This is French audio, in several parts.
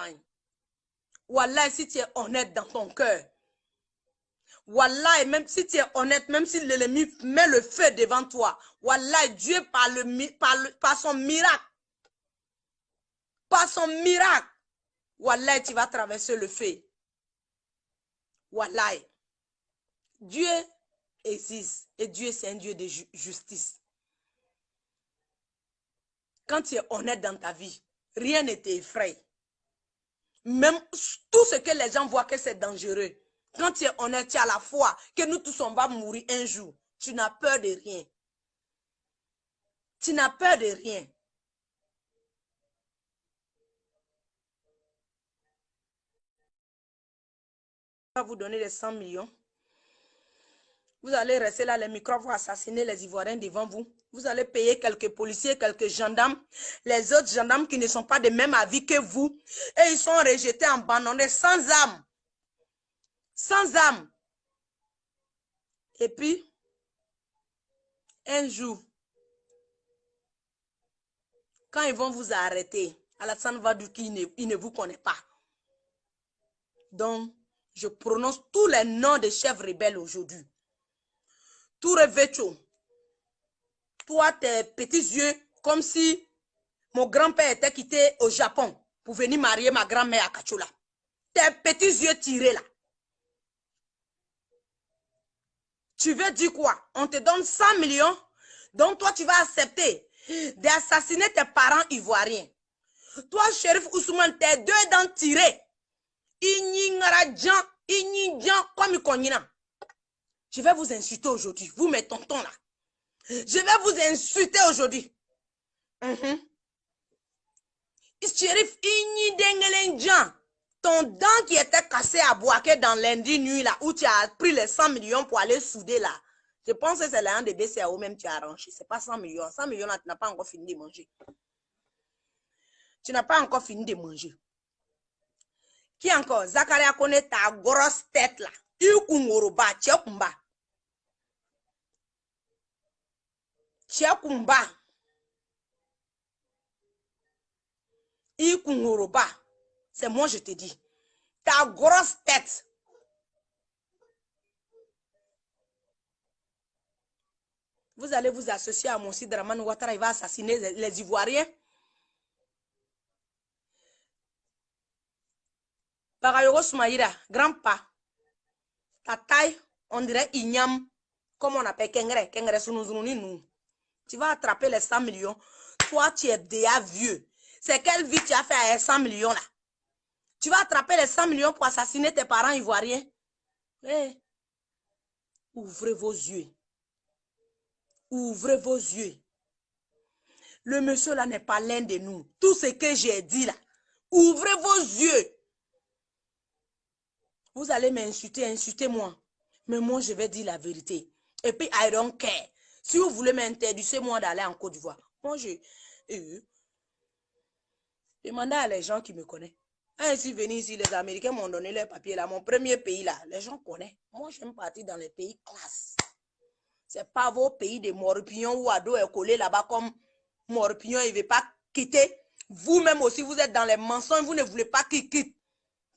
campagne. Wallah, si tu es honnête dans ton cœur. Wallah, même si tu es honnête, même si l'ennemi met le feu devant toi. Wallah, Dieu par son miracle. Par son miracle. Wallah, tu vas traverser le feu. Wallah. Dieu existe. Et Dieu, c'est un Dieu de justice. Quand tu es honnête dans ta vie, rien ne t'effraie. Même tout ce que les gens voient que c'est dangereux. Quand tu es honnête, tu as la foi que nous tous on va mourir un jour. Tu n'as peur de rien. Tu n'as peur de rien. On va vous donner les 100 millions. Vous allez rester là, les microbes vont assassiner les Ivoiriens devant vous. Vous allez payer quelques policiers, quelques gendarmes. Les autres gendarmes qui ne sont pas de même avis que vous. Et ils sont rejetés, abandonnés, sans âme. Sans âme. Et puis, un jour, quand ils vont vous arrêter, Alassane va dire qu'il ne vous connaît pas. Donc, je prononce tous les noms des chefs rebelles aujourd'hui. Toure Vecho, toi, tes petits yeux, comme si mon grand-père était quitté au Japon pour venir marier ma grand-mère à Kachola. Tes petits yeux tirés là. Tu veux dire quoi? On te donne 100 millions, donc toi, tu vas accepter d'assassiner tes parents ivoiriens. Toi, Shérif Ousmane, tes deux dents tirées. Je vais vous insulter aujourd'hui, vous mes tontons là. Je vais vous insulter aujourd'hui. Shérif ton dent qui était cassé à Boaké dans lundi nuit là, où tu as pris les 100 millions pour aller souder là. Je pense que c'est l'un des BCAO même tu as arrangé. C'est pas 100 millions. 100 millions là, tu n'as pas encore fini de manger. Tu n'as pas encore fini de manger. Qui encore? Zakaria connaît ta grosse tête là. Ikumoroba, Tchekumba. Tchekumba. Ikumoroba. C'est moi, je te dis. Ta grosse tête. Vous allez vous associer à Moussi Draman Ouattara. Il va assassiner les Ivoiriens. Bagayoro Soumaïra, grand pas. Ta taille, on dirait Ignam. Comme on appelle Kengre. Kengre Sunuzununi nous. Tu vas attraper les 100 millions. Toi, tu es déjà vieux. C'est quelle vie tu as fait à 100 millions là? Tu vas attraper les 100 millions pour assassiner tes parents ivoiriens. Hey. Ouvrez vos yeux. Ouvrez vos yeux. Le monsieur là n'est pas l'un de nous. Tout ce que j'ai dit là. Ouvrez vos yeux. Vous allez m'insulter, insultez-moi. Mais moi, je vais dire la vérité. Et puis, I don't care. Si vous voulez m'interdire, moi d'aller en Côte d'Ivoire. Moi, demandez à les gens qui me connaissent. Quand je suis venu ici, les Américains m'ont donné leurs papiers là. Mon premier pays là, les gens connaissent. Moi, j'aime partir dans les pays classe. C'est pas vos pays de morpions où Ado est collé là-bas comme morpion. Il ne veut pas quitter. Vous-même aussi, vous êtes dans les mensonges. Vous ne voulez pas qu'il quitte.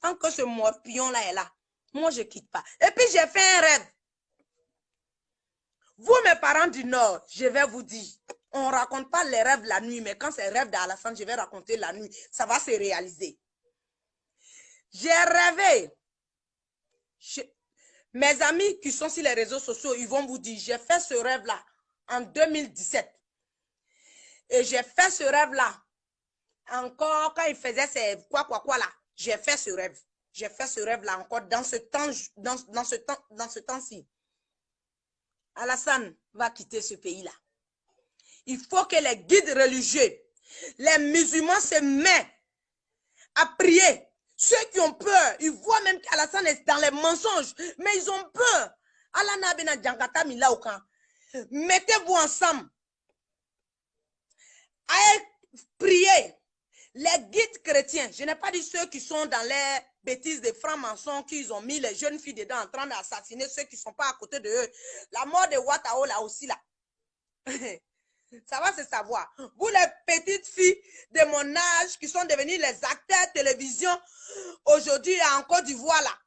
Tant que ce morpion là est là, moi, je ne quitte pas. Et puis, j'ai fait un rêve. Vous, mes parents du Nord, je vais vous dire, on ne raconte pas les rêves la nuit, mais quand c'est rêve d'Alassane, je vais raconter la nuit. Ça va se réaliser. J'ai rêvé. Mes amis qui sont sur les réseaux sociaux, ils vont vous dire, j'ai fait ce rêve-là en 2017. Et j'ai fait ce rêve-là encore quand il faisait ces quoi là. J'ai fait ce rêve. J'ai fait ce rêve-là encore dans ce temps-ci. Alassane va quitter ce pays-là. Il faut que les guides religieux, les musulmans se mettent à prier. Ceux qui ont peur, ils voient même qu'Alassane est dans les mensonges, mais ils ont peur. Mettez-vous ensemble. Allez prier. Les guides chrétiens, je n'ai pas dit ceux qui sont dans les bêtises des francs-maçons, qu'ils ont mis les jeunes filles dedans en train d'assassiner ceux qui ne sont pas à côté de eux. La mort de Ouattao là aussi là. Ça va se savoir. Vous les petites filles de mon âge qui sont devenues les acteurs télévision aujourd'hui en Côte d'Ivoire là.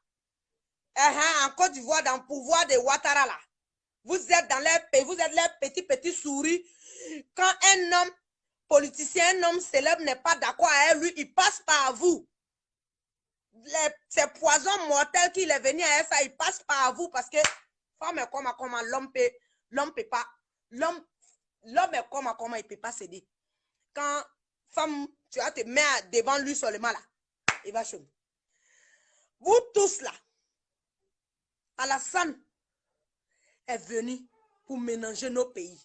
En Côte d'Ivoire, dans le pouvoir de Ouattara là. Vous êtes dans leur pays, vous êtes les petits souris. Quand un homme politicien, un homme célèbre n'est pas d'accord avec lui, il passe par vous. Ces poisons mortels qu'il est venu à ça, il passe par vous parce que femme est comment l'homme peut pas. L'homme est comment il peut pas céder. Quand femme, tu vas te mettre devant lui seulement là, il va chômer. Vous tous là, Alassane est venu pour mélanger nos pays.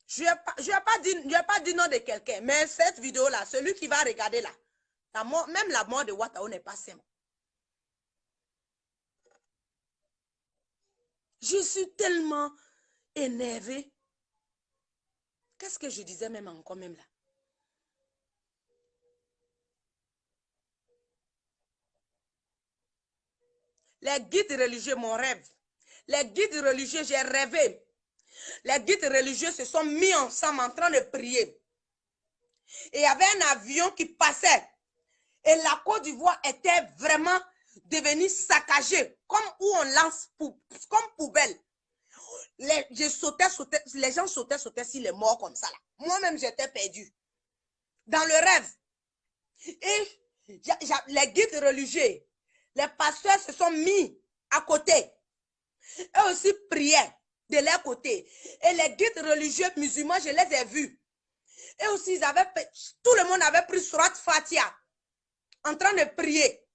Je n'ai pas dit nom de quelqu'un, mais cette vidéo-là, celui qui va regarder là, même la mort de Ouattara n'est pas simple. Je suis tellement énervée. Qu'est-ce que je disais même encore même là? Les guides religieux, mon rêve. Les guides religieux, j'ai rêvé. Les guides religieux se sont mis ensemble en train de prier. Et il y avait un avion qui passait. Et la Côte d'Ivoire était vraiment devenue saccagée. Comme où on lance comme poubelle. Les gens sautaient sur les morts comme ça. Moi-même, j'étais perdu. Dans le rêve. Et les guides religieux, les pasteurs se sont mis à côté. Eux aussi priaient de leur côté. Et les guides religieux musulmans, je les ai vus. Et aussi, tout le monde avait pris Surat Fatiha en train de prier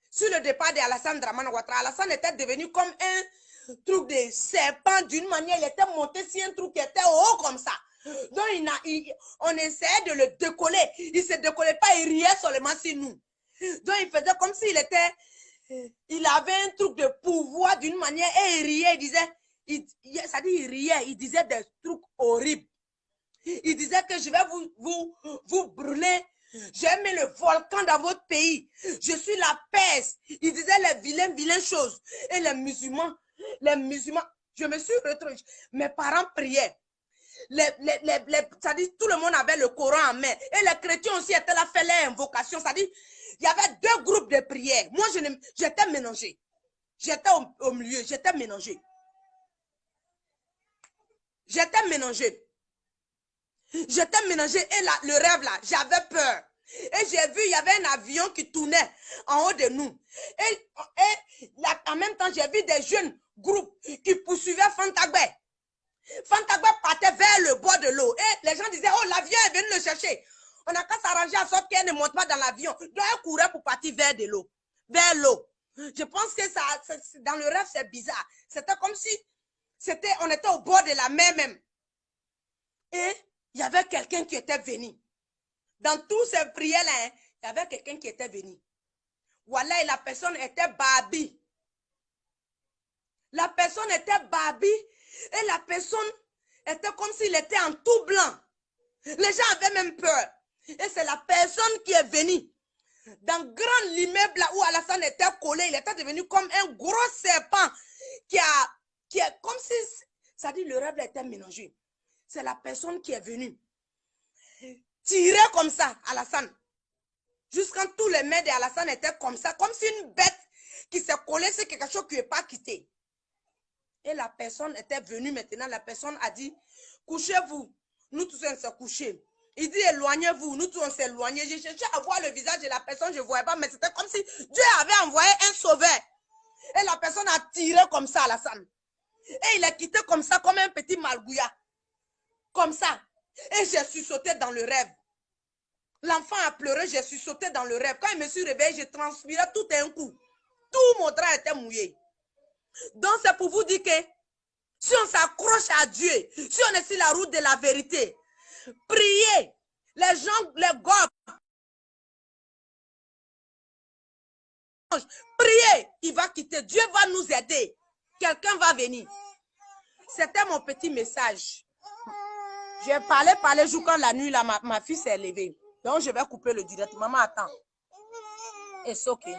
sur le départ d'Alassane Dramane Ouattara. Alassane était devenu comme un truc de serpent d'une manière. Il était monté sur un truc qui était haut comme ça. Donc, on essayait de le décoller. Il ne se décollait pas, il riait seulement sur nous. Donc, il faisait comme s'il il avait un truc de pouvoir d'une manière et il riait, il disait, il riait, il disait des trucs horribles. Il disait que je vais vous brûler. J'ai mis le volcan dans votre pays. Je suis la peste. Il disait les vilaines choses. Et les musulmans, je me suis retrouvée. Mes parents priaient. C'est-à-dire, tout le monde avait le Coran en main. Et les chrétiens aussi étaient là, fait leur invocation. C'est-à-dire, il y avait deux groupes de prières. Moi, j'étais mélangée. J'étais au milieu, j'étais mélangée. J'étais mélangée. J'étais mélangée. Et là, le rêve là, j'avais peur. Et j'ai vu, il y avait un avion qui tournait en haut de nous. Et là, en même temps, j'ai vu des jeunes groupes qui poursuivaient Fantagbe. Fantagbe partait vers le bord de l'eau. Et les gens disaient, oh, l'avion est venu le chercher. On n'a qu'à s'arranger à sorte qu'elle ne monte pas dans l'avion. Donc, elle courait pour partir vers de l'eau. Vers l'eau. Je pense que ça, dans le rêve, c'est bizarre. C'était comme si on était au bord de la mer même. Et il y avait quelqu'un qui était venu. Dans tous ces prières-là, il y avait quelqu'un qui était venu. Voilà, et la personne était Babi. La personne était Babi. Et la personne était comme s'il était en tout blanc. Les gens avaient même peur. Et c'est la personne qui est venue. Dans grand l'immeuble où Alassane était collé, il était devenu comme un gros serpent qui est comme si, ça dit, le rêve était mélangé. C'est la personne qui est venue tirer comme ça, Alassane. Jusqu'à tous les mains d'Alassane étaient comme ça, comme si une bête qui s'est collée sur quelque chose qui n'est pas quitté. Et la personne était venue maintenant, la personne a dit, couchez-vous. Nous tous on s'est couchés. Il dit, éloignez-vous. Nous tous on s'est éloignés. J'ai cherché à voir le visage de la personne, je ne voyais pas, mais c'était comme si Dieu avait envoyé un sauveur. Et la personne a tiré comme ça, Alassane. Et il a quitté comme ça, comme un petit malgouya. Comme ça. Et je suis sauté dans le rêve. L'enfant a pleuré, je suis sauté dans le rêve. Quand je me suis réveillée, je transpirais tout d'un coup. Tout mon drap était mouillé. Donc c'est pour vous dire que si on s'accroche à Dieu, si on est sur la route de la vérité, priez. Les gens, les gobes, priez, il va quitter. Dieu va nous aider. Quelqu'un va venir. C'était mon petit message. J'ai parlé jour quand la nuit, là, ma fille s'est levée. Donc je vais couper le direct. Maman, attends. It's okay.